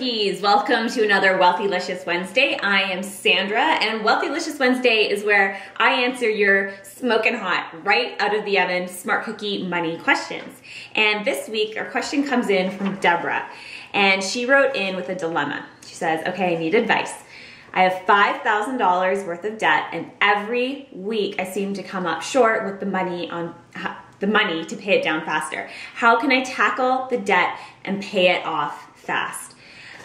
Cookies! Welcome to another Wealthylicious Wednesday. I am Sandra, and Wealthylicious Wednesday is where I answer your smoking hot, right out of the oven, Smart Cookie money questions. And this week, our question comes in from Deborah, and she wrote in with a dilemma. She says, okay, I need advice. I have $5,000 worth of debt, and every week I seem to come up short with the money to pay it down faster. How can I tackle the debt and pay it off fast?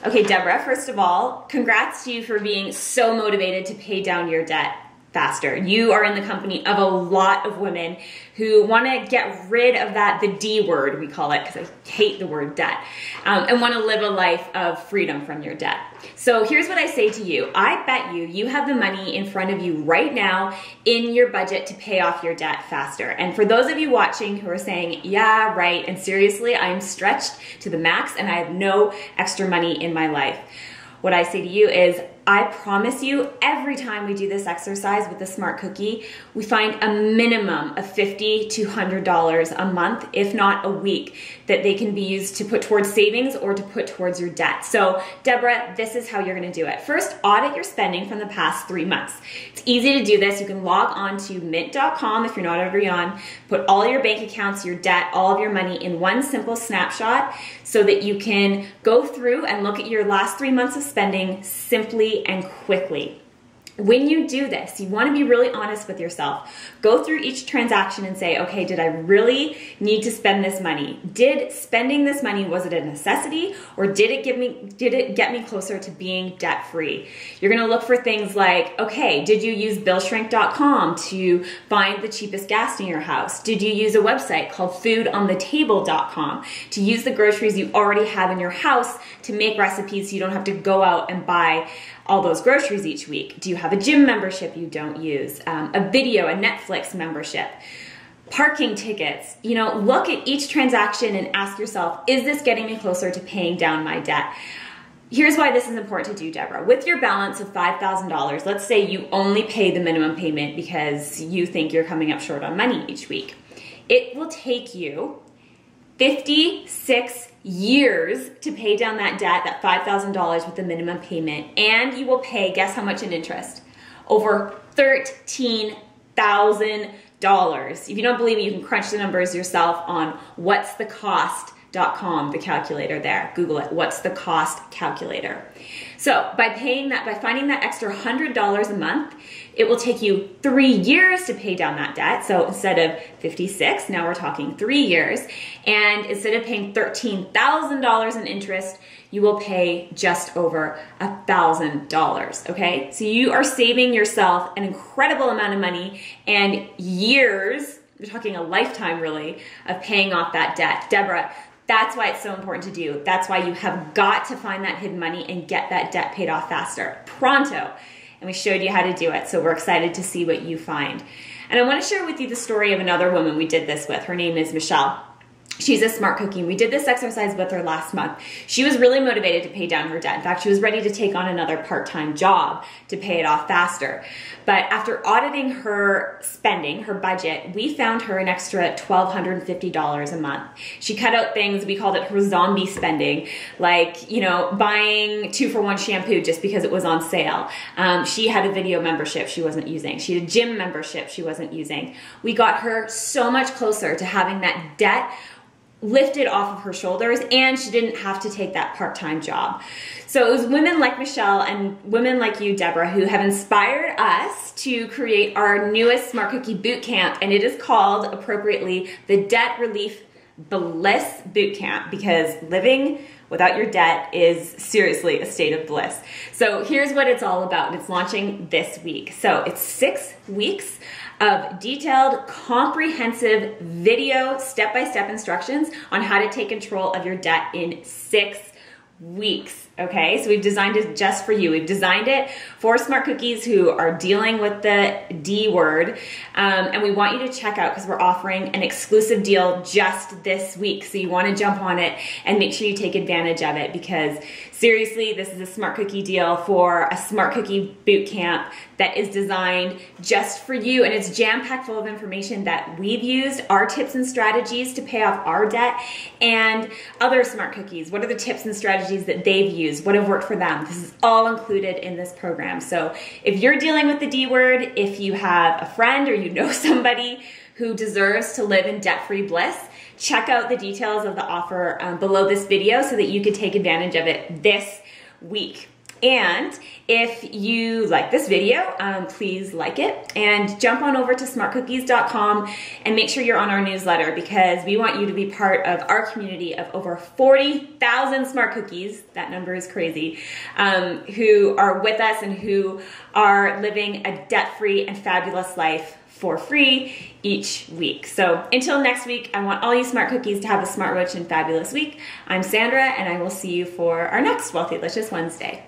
Okay, Deborah, first of all, congrats to you for being so motivated to pay down your debt faster. You are in the company of a lot of women who want to get rid of the D word, we call it, because I hate the word debt, and want to live a life of freedom from your debt. So here's what I say to you. I bet you have the money in front of you right now in your budget to pay off your debt faster. And for those of you watching who are saying, yeah, right, and seriously, I'm stretched to the max and I have no extra money in my life, what I say to you is, I promise you, every time we do this exercise with the Smart Cookie, we find a minimum of $50 to $100 a month, if not a week, that they can be used to put towards savings or to put towards your debt. So, Deborah, this is how you're gonna do it. First, audit your spending from the past 3 months. It's easy to do this. You can log on to mint.com if you're not already on, put all your bank accounts, your debt, all of your money in one simple snapshot so that you can go through and look at your last 3 months of spending simply and quickly. When you do this, you want to be really honest with yourself. Go through each transaction and say, okay, did I really need to spend this money? Did spending this money, was it a necessity, or did it get me closer to being debt-free? You're going to look for things like, okay, did you use billshrink.com to find the cheapest gas in your house? Did you use a website called foodonthetable.com to use the groceries you already have in your house to make recipes so you don't have to go out and buy all those groceries each week? Do you have a gym membership you don't use? A video, a Netflix membership? Parking tickets? You know, look at each transaction and ask yourself, is this getting me closer to paying down my debt? Here's why this is important to do, Deborah. With your balance of $5,000, let's say you only pay the minimum payment because you think you're coming up short on money each week. It will take you 56 years to pay down that debt, that $5,000 with the minimum payment, and you will pay, guess how much in interest? Over $13,000. If you don't believe me, you can crunch the numbers yourself on whatsthecost.com, the calculator there. Google it, what's the cost calculator. So by finding that extra $100 a month, it will take you 3 years to pay down that debt. So instead of 56, now we're talking 3 years. And instead of paying $13,000 in interest, you will pay just over $1,000, okay? So you are saving yourself an incredible amount of money and years, we're talking a lifetime really, of paying off that debt. Deborah, that's why it's so important to do. That's why you have got to find that hidden money and get that debt paid off faster, pronto. And we showed you how to do it, so we're excited to see what you find. And I want to share with you the story of another woman we did this with. Her name is Michelle. She's a Smart Cookie. We did this exercise with her last month. She was really motivated to pay down her debt. In fact, she was ready to take on another part-time job to pay it off faster. But after auditing her spending, her budget, we found her an extra $1,250 a month. She cut out things, we called it her zombie spending, like, you know, buying 2-for-1 shampoo just because it was on sale. She had a video membership she wasn't using. She had a gym membership she wasn't using. We got her so much closer to having that debt lifted off of her shoulders, and she didn't have to take that part-time job. So it was women like Michelle and women like you, Deborah, who have inspired us to create our newest Smart Cookie Bootcamp, and it is called, appropriately, the Debt Relief Bliss Bootcamp, because living without your debt is seriously a state of bliss. So here's what it's all about. It's launching this week. So it's 6 weeks of detailed, comprehensive video, step-by-step instructions on how to take control of your debt in 6 weeks. Okay, so we've designed it just for you. We've designed it for Smart Cookies who are dealing with the D word, and we want you to check out because we're offering an exclusive deal just this week. So you want to jump on it and make sure you take advantage of it, because seriously, this is a Smart Cookie deal for a Smart Cookie Bootcamp that is designed just for you, and it's jam-packed full of information that we've used, our tips and strategies to pay off our debt, and other Smart Cookies. What are the tips and strategies that they've used used, what have worked for them. This is all included in this program. So if you're dealing with the D word, if you have a friend or you know somebody who deserves to live in debt-free bliss, check out the details of the offer below this video so that you can take advantage of it this week. And if you like this video, please like it and jump on over to smartcookies.com and make sure you're on our newsletter, because we want you to be part of our community of over 40,000 smart cookies, that number is crazy, who are with us and who are living a debt-free and fabulous life for free each week. So until next week, I want all you smart cookies to have a smart, rich, and fabulous week. I'm Sandra, and I will see you for our next Wealthylicious Wednesday.